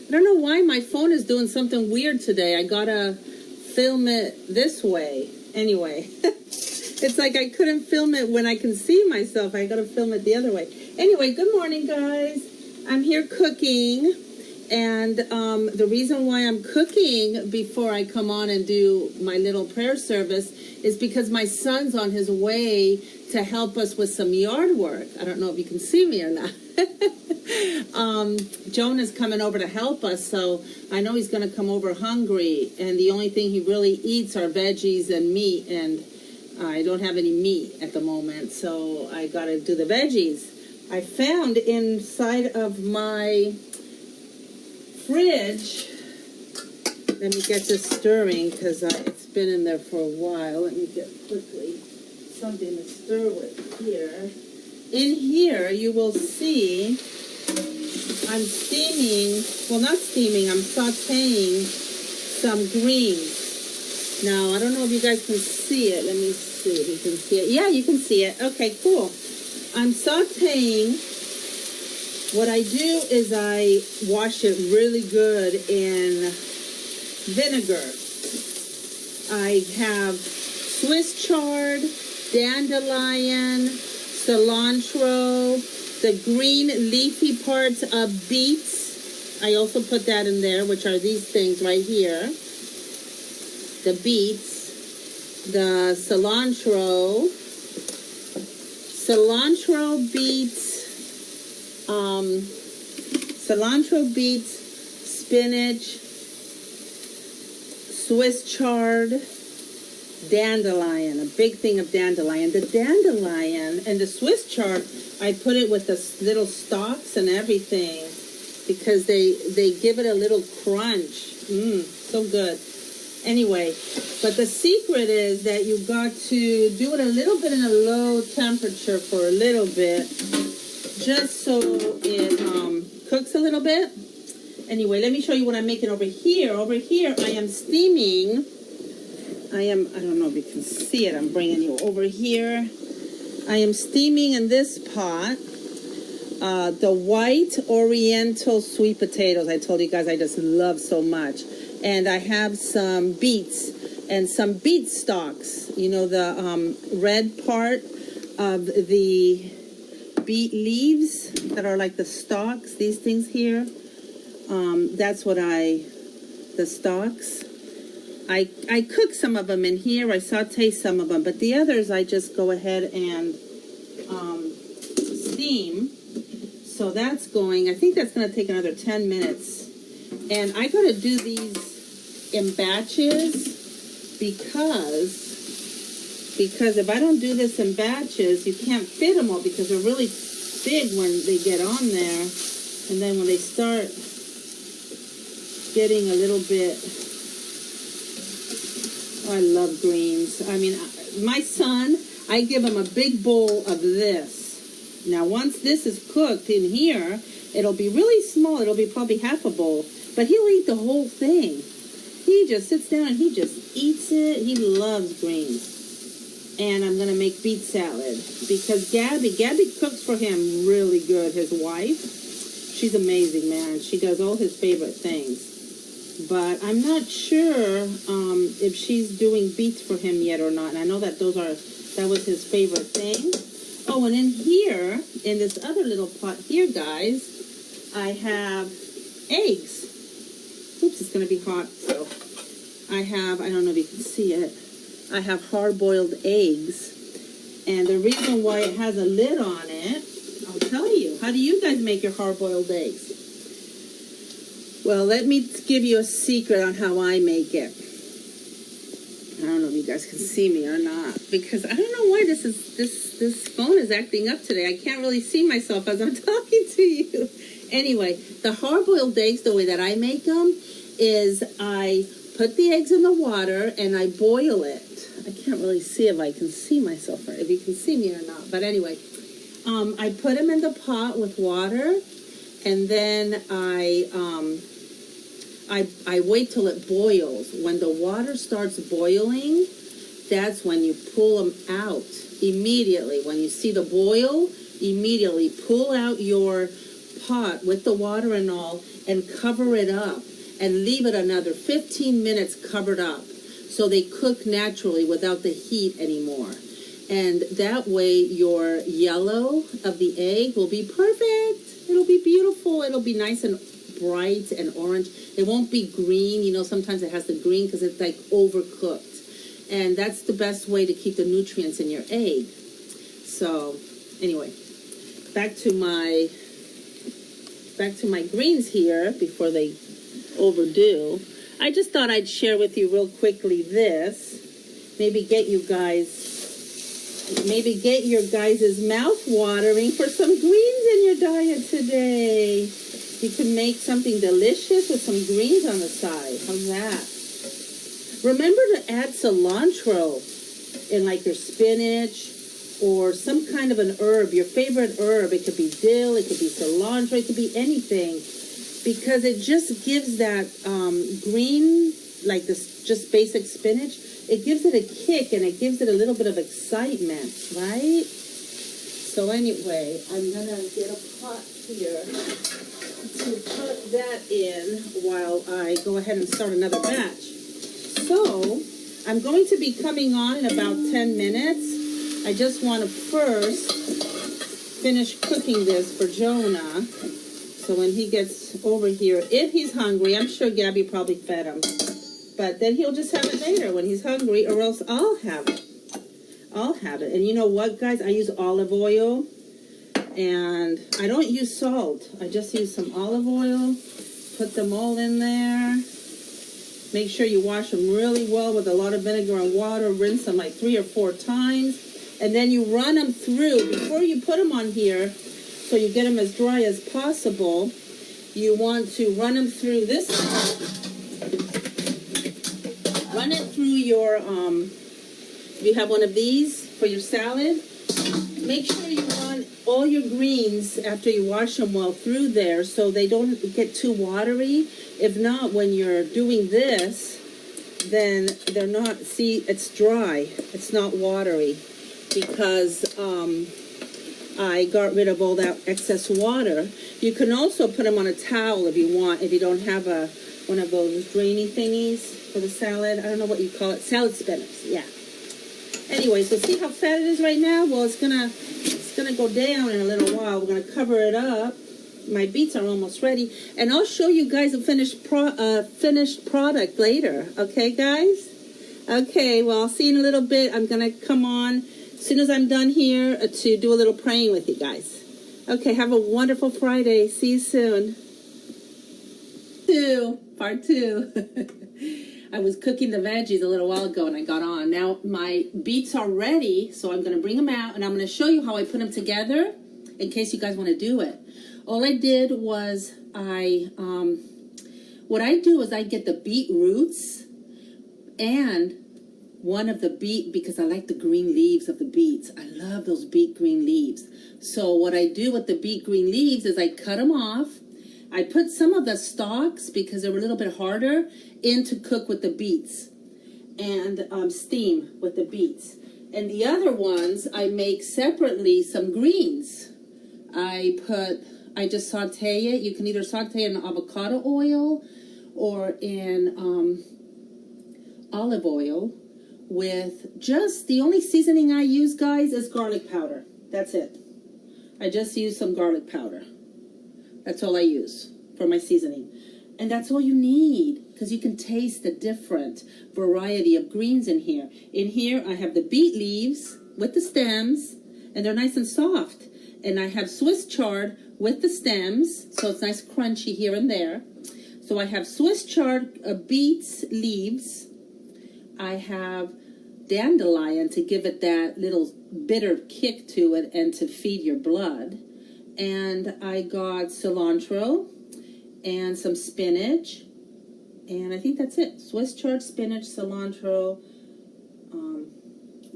I don't know why my phone is doing something weird today. I gotta film it this way. Anyway, it's like I couldn't film it when I can see myself. I gotta film it the other way. Anyway, good morning, guys. I'm here cooking. And the reason why I'm cooking before I come on and do my little prayer service is because my son's on his way to help us with some yard work. I don't know if you can see me or not. Joan is coming over to help us, so I know he's going to come over hungry. And the only thing he really eats are veggies and meat, and I don't have any meat at the moment, so I got to do the veggies. I found inside of my fridge, let me get this stirring because it's been in there for a while. Let me get quickly something to stir with here. In here you will see I'm steaming, well not steaming, I'm sauteing some greens. Now I don't know if you guys can see it. Let me see if you can see it. Yeah, you can see it. Okay, cool. I'm sauteing. What I do is I wash it really good in vinegar. I have Swiss chard, dandelion, cilantro, the green leafy parts of beets. I also put that in there, which are these things right here. The beets, the cilantro, beets, spinach, Swiss chard, dandelion, a big thing of dandelion. The dandelion and the Swiss chard, I put it with the little stalks and everything because they give it a little crunch. So good. Anyway, but the secret is that you got to do it a little bit in a low temperature for a little bit, just so it cooks a little bit. Anyway, let me show you what I'm making over here. Over here, I am steaming. I don't know if you can see it. I'm bringing you over here. I am steaming in this pot the white oriental sweet potatoes. I told you guys I just love so much. And I have some beets and some beet stalks. You know, the red part of the beet leaves that are like the stalks, these things here. That's what the stalks. I cook some of them in here. I saute some of them, but the others I just go ahead and steam. So that's going. I think that's going to take another 10 minutes. And I got to do these in batches because if I don't do this in batches, you can't fit them all because they're really big when they get on there. And then when they start getting a little bit, I love greens. I mean, my son, I give him a big bowl of this. Now, once this is cooked in here, it'll be really small. It'll be probably half a bowl. But he'll eat the whole thing. He just sits down and he just eats it. He loves greens. And I'm going to make beet salad because Gabby cooks for him really good, his wife. She's amazing, man. She does all his favorite things. But I'm not sure if she's doing beets for him yet or not. And I know that that was his favorite thing. Oh, and in here, in this other little pot here, guys, I have eggs. Oops, it's going to be hot. So I don't know if you can see it. I have hard-boiled eggs. And the reason why it has a lid on it, I'll tell you. How do you guys make your hard-boiled eggs? Well, let me give you a secret on how I make it. I don't know if you guys can see me or not, because I don't know why this phone is acting up today. I can't really see myself as I'm talking to you. Anyway, the hard-boiled eggs, the way that I make them, is I put the eggs in the water and I boil it. I can't really see if I can see myself or if you can see me or not. But anyway, I put them in the pot with water, and then I wait till it boils. When the water starts boiling, that's when you pull them out immediately. When you see the boil, immediately pull out your pot with the water and all, and cover it up and leave it another 15 minutes covered up so they cook naturally without the heat anymore. And that way your yellow of the egg will be perfect. It'll be beautiful. It'll be nice and bright and orange. It won't be green. You know, sometimes it has the green because it's like overcooked. And that's the best way to keep the nutrients in your egg. So anyway, back to my greens here before they overdo. I just thought I'd share with you real quickly this. Maybe get your guys' mouth watering for some greens in your diet today. You can make something delicious with some greens on the side. How's that? Remember to add cilantro in like your spinach or some kind of an herb, your favorite herb. It could be dill, it could be cilantro, it could be anything. Because it just gives that green, like this just basic spinach, it gives it a kick and it gives it a little bit of excitement, right? So anyway, I'm going to get a pot here to put that in while I go ahead and start another batch. So I'm going to be coming on in about 10 minutes. I just want to first finish cooking this for Jonah. So when he gets over here, if he's hungry, I'm sure Gabby probably fed him. But then he'll just have it later when he's hungry, or else I'll have it. I'll have it. And you know what, guys? I use olive oil. And I don't use salt. I just use some olive oil. Put them all in there. Make sure you wash them really well with a lot of vinegar and water. Rinse them like 3 or 4 times. And then you run them through. Before you put them on here, so you get them as dry as possible, you want to run them through this. Run it through your, if you have one of these for your salad, make sure you run all your greens after you wash them well through there so they don't get too watery. If not, when you're doing this, then they're not, see, it's dry. It's not watery because I got rid of all that excess water. You can also put them on a towel if you want, if you don't have one of those drainy thingies for the salad. I don't know what you call it. Salad spinners, yeah. Anyway, so see how fat it is right now? Well, it's gonna go down in a little while. We're gonna cover it up. My beets are almost ready, and I'll show you guys a finished product later. Okay, guys? Okay. Well, I'll see you in a little bit. I'm gonna come on as soon as I'm done here to do a little praying with you guys. Okay. Have a wonderful Friday. See you soon. Part two. I was cooking the veggies a little while ago and I got on. Now my beets are ready, so I'm going to bring them out and I'm going to show you how I put them together in case you guys want to do it. All I did was what I do is I get the beet roots and one of the beet, because I like the green leaves of the beets. I love those beet green leaves. So what I do with the beet green leaves is I cut them off. I put some of the stalks, because they were a little bit harder, in to cook with the beets and steam with the beets. And the other ones, I make separately some greens. I just saute it. You can either saute it in avocado oil or in olive oil with just, the only seasoning I use, guys, is garlic powder. That's it. I just use some garlic powder. That's all I use for my seasoning. And that's all you need, because you can taste the different variety of greens in here. In here, I have the beet leaves with the stems, and they're nice and soft. And I have Swiss chard with the stems, so it's nice crunchy here and there. So I have Swiss chard beets leaves. I have dandelion to give it that little bitter kick to it and to feed your blood. And I got cilantro and some spinach. And I think that's it. Swiss chard, spinach, cilantro,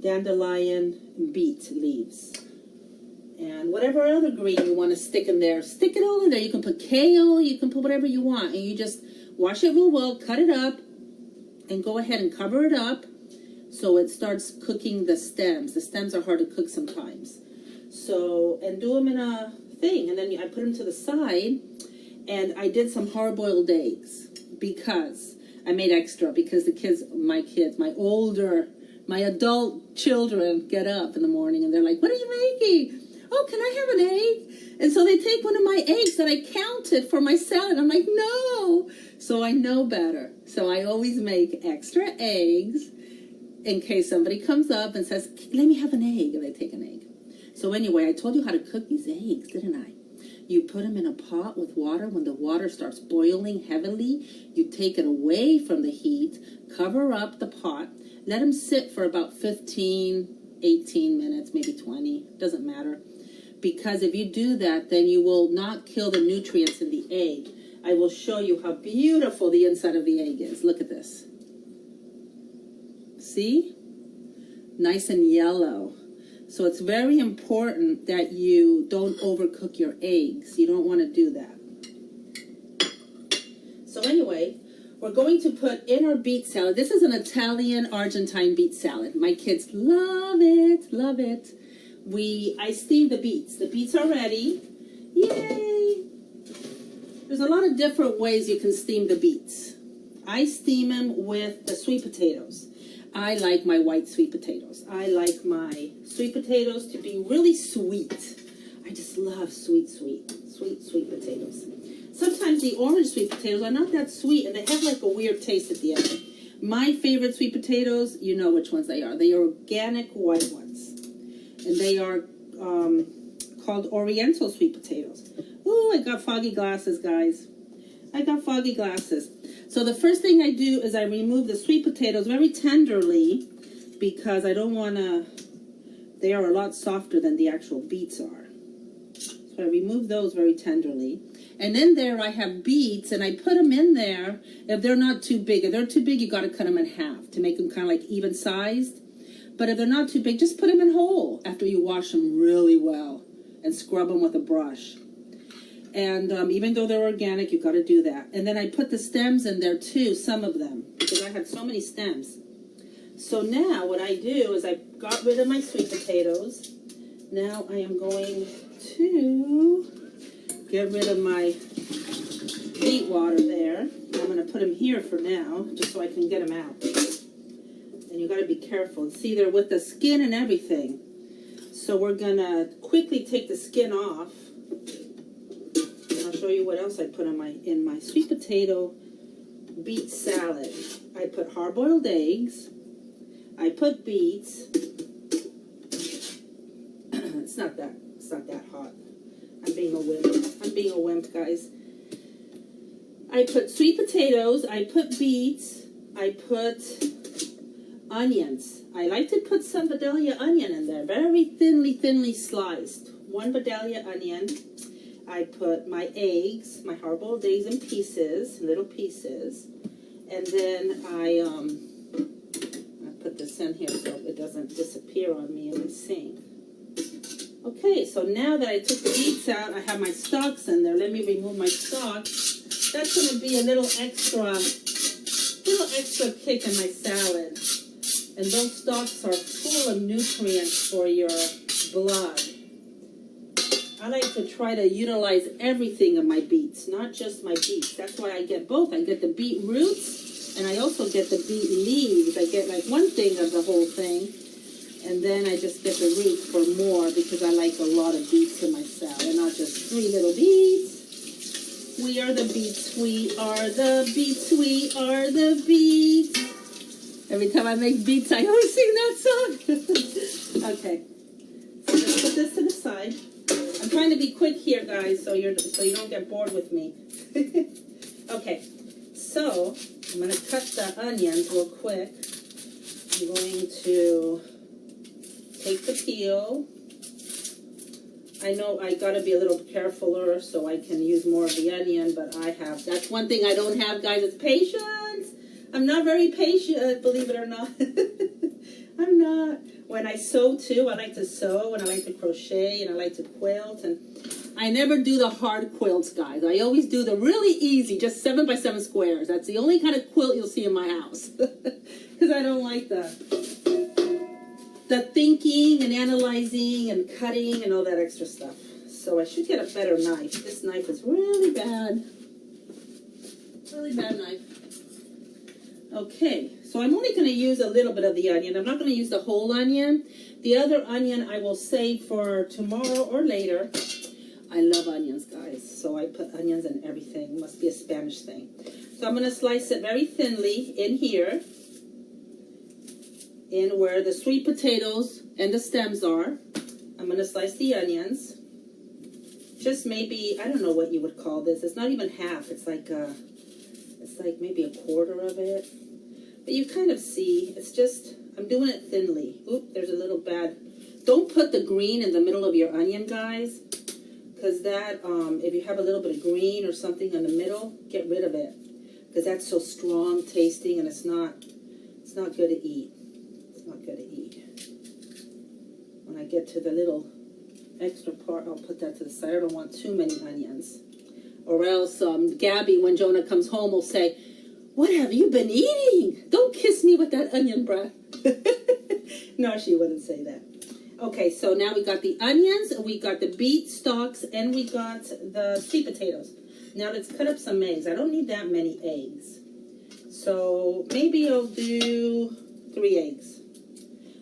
dandelion, beet leaves. And whatever other green you want to stick in there, stick it all in there. You can put kale, you can put whatever you want. And you just wash it real well, cut it up, and go ahead and cover it up so it starts cooking the stems. The stems are hard to cook sometimes. So, and do them in a thing. And then I put them to the side. And I did some hard-boiled eggs because I made extra because my adult children get up in the morning and they're like, what are you making? Oh, can I have an egg? And so they take one of my eggs that I counted for my salad. I'm like, no. So I know better. So I always make extra eggs in case somebody comes up and says, let me have an egg. And they take an egg. So anyway, I told you how to cook these eggs, didn't I? You put them in a pot with water. When the water starts boiling heavily, you take it away from the heat, cover up the pot, let them sit for about 15, 18 minutes, maybe 20, doesn't matter. Because if you do that, then you will not kill the nutrients in the egg. I will show you how beautiful the inside of the egg is. Look at this. See? Nice and yellow. So it's very important that you don't overcook your eggs. You don't want to do that. So anyway, we're going to put in our beet salad. This is an Italian Argentine beet salad. My kids love it, love it. I steamed the beets. The beets are ready. Yay! There's a lot of different ways you can steam the beets. I steam them with the sweet potatoes. I like my white sweet potatoes. I like my sweet potatoes to be really sweet. I just love sweet potatoes. Sometimes the orange sweet potatoes are not that sweet and they have like a weird taste at the end. My favorite sweet potatoes, you know which ones they are. They are organic white ones. And they are called Oriental sweet potatoes. Ooh, I got foggy glasses, guys. I got foggy glasses. So the first thing I do is I remove the sweet potatoes very tenderly because I don't want to, they are a lot softer than the actual beets are. So I remove those very tenderly. And in there I have beets and I put them in there if they're not too big. If they're too big, you got to cut them in half to make them kind of like even sized. But if they're not too big, just put them in whole after you wash them really well and scrub them with a brush. And even though they're organic, you got to do that. And then I put the stems in there too, some of them, because I had so many stems. So now what I do is I got rid of my sweet potatoes. Now I am going to get rid of my beet water there. I'm going to put them here for now, just so I can get them out. And you got to be careful. See, they're with the skin and everything. So we're going to quickly take the skin off. And I'll show you what else I put in my sweet potato beet salad. I put hard-boiled eggs. I put beets. It's not that hot. I'm being a wimp, guys. I put sweet potatoes. I put beets. I put onions. I like to put some Vidalia onion in there, very thinly sliced. 1 Vidalia onion. I put my eggs, my hard-boiled eggs in pieces, little pieces. And then I put this in here so it doesn't disappear on me in the sink. Okay, so now that I took the beets out, I have my stalks in there. Let me remove my stalks. That's going to be a little extra kick in my salad. And those stalks are full of nutrients for your blood. I like to try to utilize everything of my beets, not just my beets. That's why I get both. I get the beet roots, and I also get the beet leaves. I get like one thing of the whole thing, and then I just get the roots for more because I like a lot of beets in my salad, not just 3 little beets. We are the beets, we are the beets, we are the beets. Every time I make beets, I always sing that song. Okay, so just put this to the side. I'm trying to be quick here, guys, so you don't get bored with me. Okay, so I'm going to cut the onions real quick. I'm going to take the peel. I know I got to be a little carefuler so I can use more of the onion, but that's one thing I don't have, guys, is patience. I'm not very patient, believe it or not. I'm not. When I sew, too, I like to sew, and I like to crochet, and I like to quilt, and I never do the hard quilts, guys. I always do the really easy, just 7 by 7 squares. That's the only kind of quilt you'll see in my house, because I don't like the thinking and analyzing and cutting and all that extra stuff. So I should get a better knife. This knife is really bad. Really bad knife. Okay, so I'm only going to use a little bit of the onion. I'm not going to use the whole onion. The other onion I will save for tomorrow or later. I love onions, guys. So I put onions in everything. It must be a Spanish thing. So I'm going to slice it very thinly in here. In where the sweet potatoes and the stems are. I'm going to slice the onions. Just maybe, I don't know what you would call this. It's not even half. It's like maybe a quarter of it. But you kind of see, it's just, I'm doing it thinly. Oop, there's a little bad. Don't put the green in the middle of your onion, guys. Because that, if you have a little bit of green or something in the middle, get rid of it. Because that's so strong tasting and it's not good to eat. It's not good to eat. When I get to the little extra part, I'll put that to the side. I don't want too many onions. Or else Gabby, when Jonah comes home, will say, "What have you been eating? Don't kiss me with that onion breath." No, she wouldn't say that. Okay, so now we got the onions, we got the beet stalks, and we got the sweet potatoes. Now let's cut up some eggs. I don't need that many eggs. So maybe I'll do 3 eggs,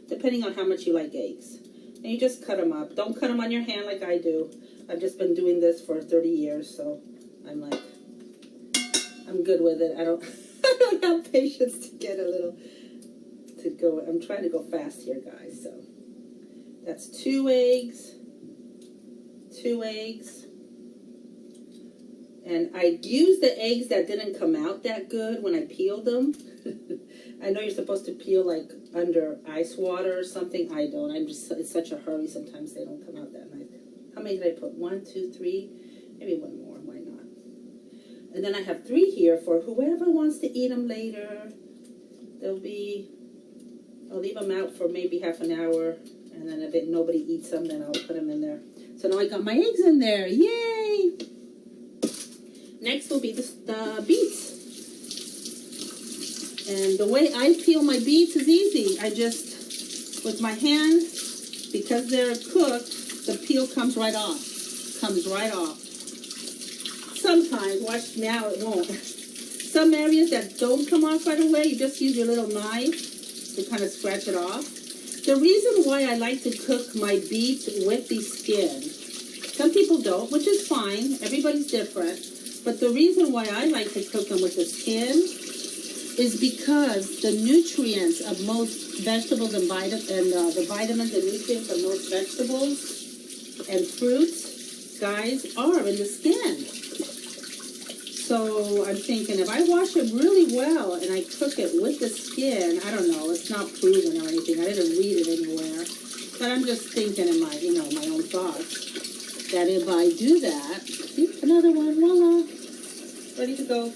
depending on how much you like eggs. And you just cut them up. Don't cut them on your hand like I do. I've just been doing this for 30 years, so I'm good with it. I don't have patience to get I'm trying to go fast here, guys. So that's 2 eggs. 2 eggs. And I used the eggs that didn't come out that good when I peeled them. I know you're supposed to peel like under ice water or something. I don't. It's such a hurry. Sometimes they don't come out that nice. How many did I put? 1, 2, 3, maybe 1 more. Why not? And then I have 3 here for whoever wants to eat them later. I'll leave them out for maybe half an hour. And then if nobody eats them, then I'll put them in there. So now I got my eggs in there. Yay! Next will be the beets. And the way I peel my beets is easy. I just, with my hand, because they're cooked, the peel comes right off. Comes right off. Sometimes, watch now, it won't. Some areas that don't come off right away, you just use your little knife to kind of scratch it off. The reason why I like to cook my beets with the skin, some people don't, which is fine. Everybody's different. But the reason why I like to cook them with the skin is because the nutrients of most vegetables and the vitamins and nutrients of most vegetables and fruits, guys, are in the skin. So I'm thinking if I wash it really well and I cook it with the skin, I don't know, it's not proven or anything. I didn't read it anywhere. But I'm just thinking in my, my own thoughts, that if I do that, see, another one, voila, ready to go.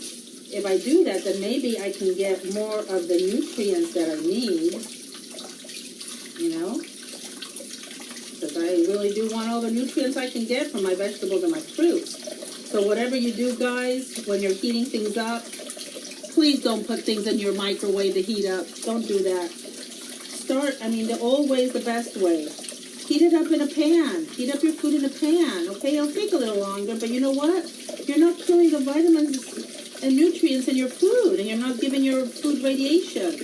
If I do that, then maybe I can get more of the nutrients that I need, because I really do want all the nutrients I can get from my vegetables and my fruits. So whatever you do, guys, when you're heating things up, please don't put things in your microwave to heat up. Don't do that. The old way is the best way. Heat it up in a pan. Heat up your food in a pan. Okay, it'll take a little longer, but you know what? You're not killing the vitamins and nutrients in your food, and you're not giving your food radiation.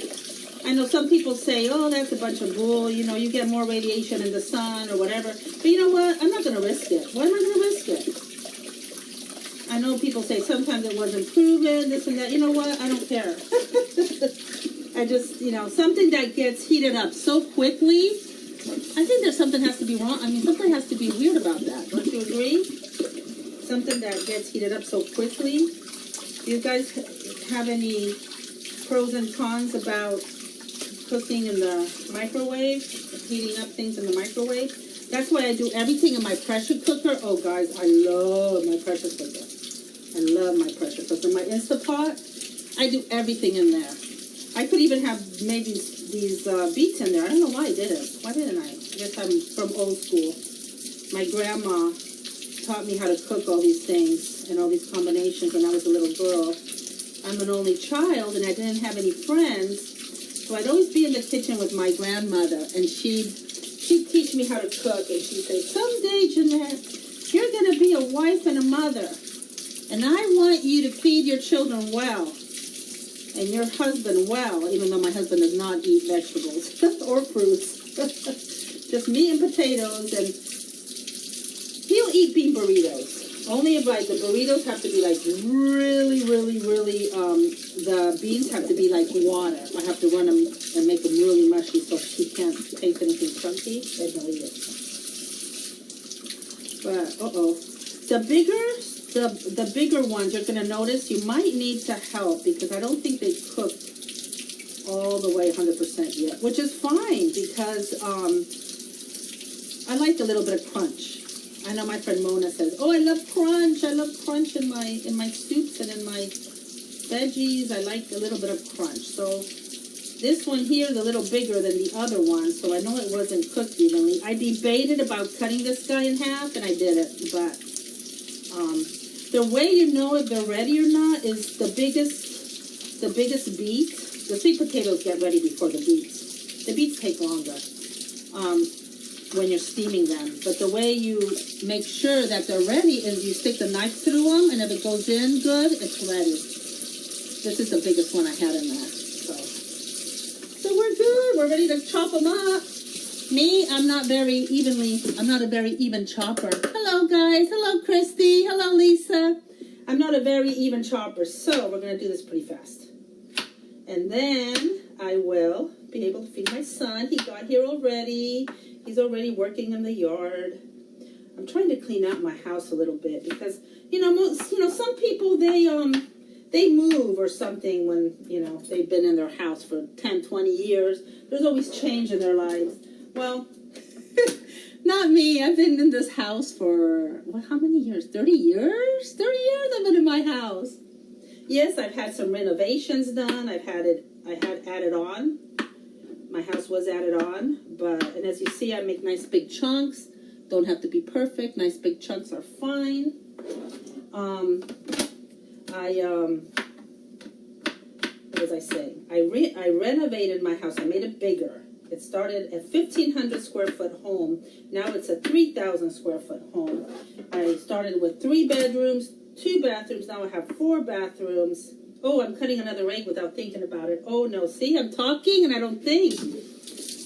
I know some people say, oh, that's a bunch of bull. You get more radiation in the sun or whatever. But you know what? I'm not going to risk it. Why am I going to risk it? I know people say sometimes it wasn't proven, this and that. You know what? I don't care. I just, something that gets heated up so quickly, I think that something has to be wrong. Something has to be weird about that. Don't you agree? Something that gets heated up so quickly. Do you guys have any pros and cons about cooking in the microwave, heating up things in the microwave? That's why I do everything in my pressure cooker. Oh, guys, I love my pressure cooker. I love my pressure cooker. My Instapot, I do everything in there. I could even have made these beets in there. I don't know why I did it. Why didn't I? I guess I'm from old school. My grandma taught me how to cook all these things and all these combinations when I was a little girl. I'm an only child and I didn't have any friends, so I'd always be in the kitchen with my grandmother, and she'd teach me how to cook, and she'd say, someday, Jeanette, You're going to be a wife and a mother. And I want you to feed your children well. And your husband well, even though my husband does not eat vegetables or fruits. Just meat and potatoes, and he'll eat bean burritos. Only if like the burritos have to be like really, the beans have to be like water. I have to run them and make them really mushy so he can't taste anything chunky. Then he'll eat it. But the bigger ones you're gonna notice you might need to help because I don't think they cooked all the way 100% yet, which is fine because I like a little bit of crunch. I know my friend Mona says, "Oh, I love crunch. I love crunch in my soups and in my veggies. I like a little bit of crunch." So this one here is a little bigger than the other one, so I know it wasn't cooked evenly. I debated about cutting this guy in half, and I did it, but the way you know if they're ready or not is the biggest beet. The sweet potatoes get ready before the beets. The beets take longer when you're steaming them. But the way you make sure that they're ready is you stick the knife through them, and if it goes in good, it's ready. This is the biggest one I had in there. So we're good. We're ready to chop them up. Me, I'm not a very even chopper. Hello, guys. Hello, Christy. Hello, Lisa. I'm not a very even chopper, so we're going to do this pretty fast. And then I will be able to feed my son. He got here already. He's already working in the yard. I'm trying to clean out my house a little bit because, some people, they move or something when, they've been in their house for 10, 20 years. There's always change in their lives. Well, not me. I've been in this house for, how many years? 30 years? 30 years I've been in my house. Yes, I've had some renovations done. I had added on. My house was added on. And as you see, I make nice big chunks. Don't have to be perfect. Nice big chunks are fine. What was I saying? I renovated my house. I made it bigger. It started at 1,500 square foot home. Now it's a 3,000 square foot home. I started with 3 bedrooms, 2 bathrooms. Now I have 4 bathrooms. Oh, I'm cutting another egg without thinking about it. Oh, no. See, I'm talking and I don't think.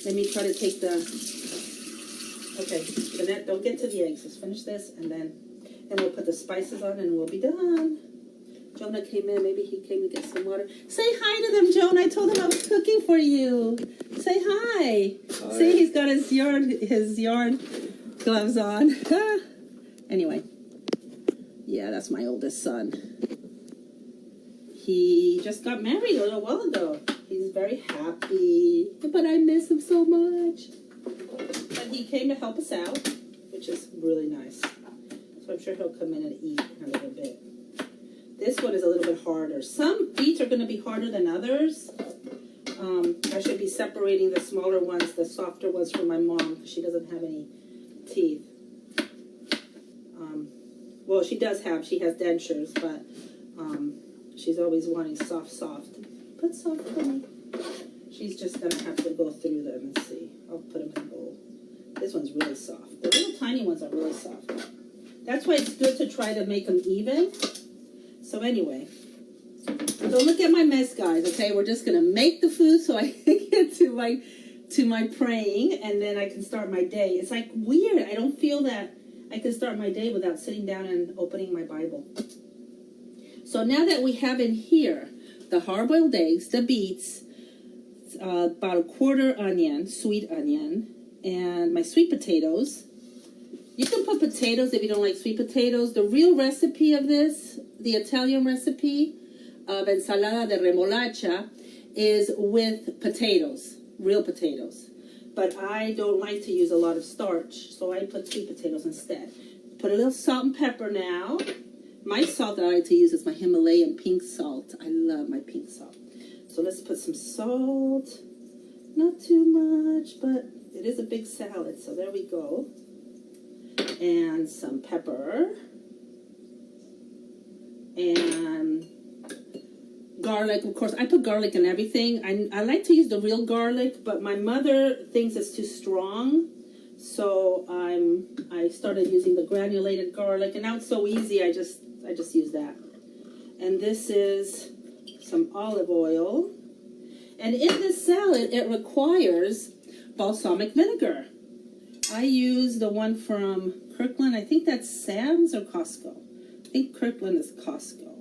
Let me try to take okay, Jeanette, don't get to the eggs. Let's finish this, and then we'll put the spices on, and we'll be done. Jonah came in. Maybe he came to get some water. Say hi to them, Jonah. I told him I was cooking for you. Say hi. Hi. See, he's got his yard gloves on. Anyway. Yeah, that's my oldest son. He just got married a little while ago. He's very happy. But I miss him so much. But he came to help us out, which is really nice. So I'm sure he'll come in and eat in a little bit. This one is a little bit harder. Some beets are going to be harder than others. I should be separating the smaller ones, the softer ones from my mom, because she doesn't have any teeth. Well, she has dentures, but she's always wanting soft. Put soft for me. She's just going to have to go through them and see. I'll put them in a bowl. This one's really soft. The little tiny ones are really soft. That's why it's good to try to make them even. So anyway, don't look at my mess, guys, okay? We're just going to make the food so I can get to my praying, and then I can start my day. It's like weird. I don't feel that I can start my day without sitting down and opening my Bible. So now that we have in here the hard-boiled eggs, the beets, about a quarter onion, sweet onion, and my sweet potatoes. You can put potatoes if you don't like sweet potatoes. The real recipe of this, the Italian recipe of ensalada de remolacha, is with potatoes, real potatoes. But I don't like to use a lot of starch, so I put sweet potatoes instead. Put a little salt and pepper now. My salt that I like to use is my Himalayan pink salt. I love my pink salt. So let's put some salt. Not too much, but it is a big salad, so there we go. And some pepper. And garlic, of course. I put garlic in everything. I like to use the real garlic, but my mother thinks it's too strong. So I started using the granulated garlic, and now it's so easy. I just use that. And this is some olive oil. And in this salad, it requires balsamic vinegar. I use the one from Kirkland. I think that's Sam's or Costco. I think Kirkland is Costco.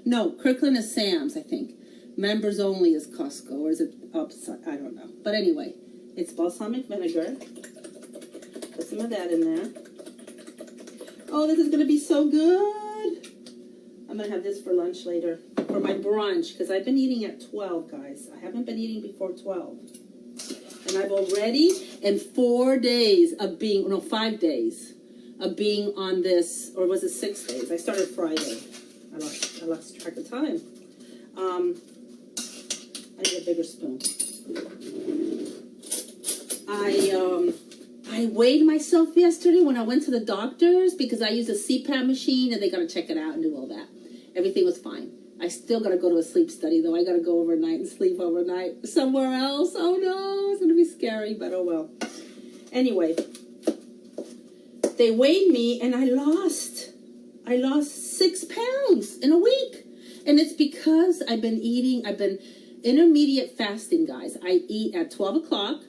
No, Kirkland is Sam's, I think. Members only is Costco, or is it upside? I don't know. But anyway, it's balsamic vinegar. Put some of that in there. Oh, this is going to be so good. I'm going to have this for lunch later, for my brunch, because I've been eating at 12, guys. I haven't been eating before 12. And I've already, in 4 days of being, no, 5 days of being on this, or was it 6 days? I started Friday. I lost track of time. I need a bigger spoon. I weighed myself yesterday when I went to the doctor's because I use a CPAP machine and they got to check it out and do all that. Everything was fine. I still got to go to a sleep study, though. I got to go overnight and sleep overnight somewhere else. Oh, no. It's going to be scary, but oh, well. Anyway, they weighed me, and I lost 6 pounds in a week. And it's because I've been intermediate fasting, guys. I eat at 12 o'clock,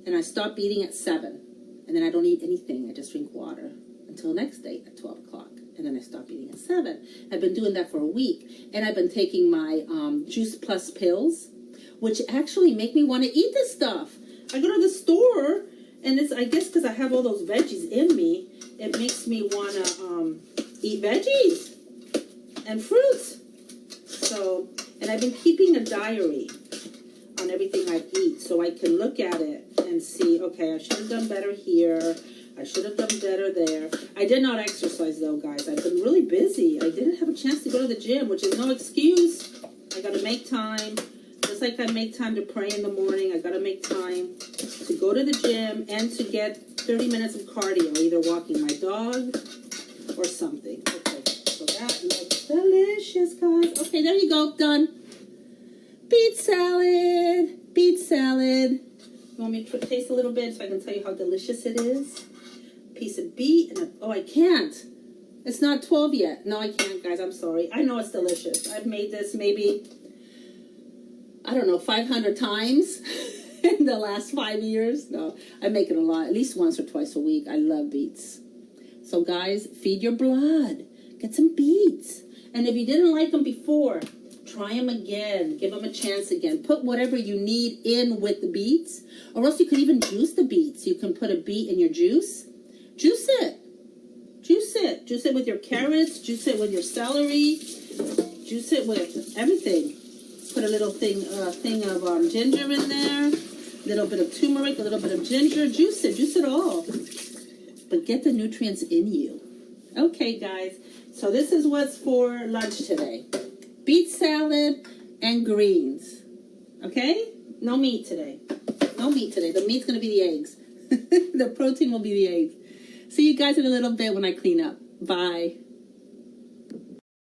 and I stop eating at 7. And then I don't eat anything. I just drink water until next day at 12 o'clock. And then I stop eating at 7. I've been doing that for a week. And I've been taking my Juice Plus pills, which actually make me want to eat this stuff. I go to the store, and it's, I guess because I have all those veggies in me, it makes me want to eat veggies and fruits. So, and I've been keeping a diary on everything I eat so I can look at it and see, okay, I should have done better here. I should have done better there. I did not exercise, though, guys. I've been really busy. I didn't have a chance to go to the gym, which is no excuse. I got to make time. Just like I make time to pray in the morning, I got to make time to go to the gym and to get 30 minutes of cardio, either walking my dog or something. Okay, so that looks delicious, guys. Okay, there you go. Done. Beet salad. Beet salad. You want me to taste a little bit so I can tell you how delicious it is? Piece of beet and oh, I can't. It's not 12 yet. No, I can't, guys. I'm sorry. I know it's delicious. I've made this maybe, I don't know, 500 times in the last 5 years. No, I make it a lot, at least once or twice a week. I love beets. So, guys, feed your blood. Get some beets. And if you didn't like them before, try them again. Give them a chance again. Put whatever you need in with the beets. Or else you could even juice the beets. You can put a beet in your juice. Juice it. Juice it. Juice it with your carrots. Juice it with your celery. Juice it with everything. Put a little thing of ginger in there. A little bit of turmeric. A little bit of ginger. Juice it. Juice it all. But get the nutrients in you. Okay, guys. So this is what's for lunch today. Beet salad and greens. Okay? No meat today. No meat today. The meat's going to be the eggs. The protein will be the eggs. See you guys in a little bit when I clean up. Bye.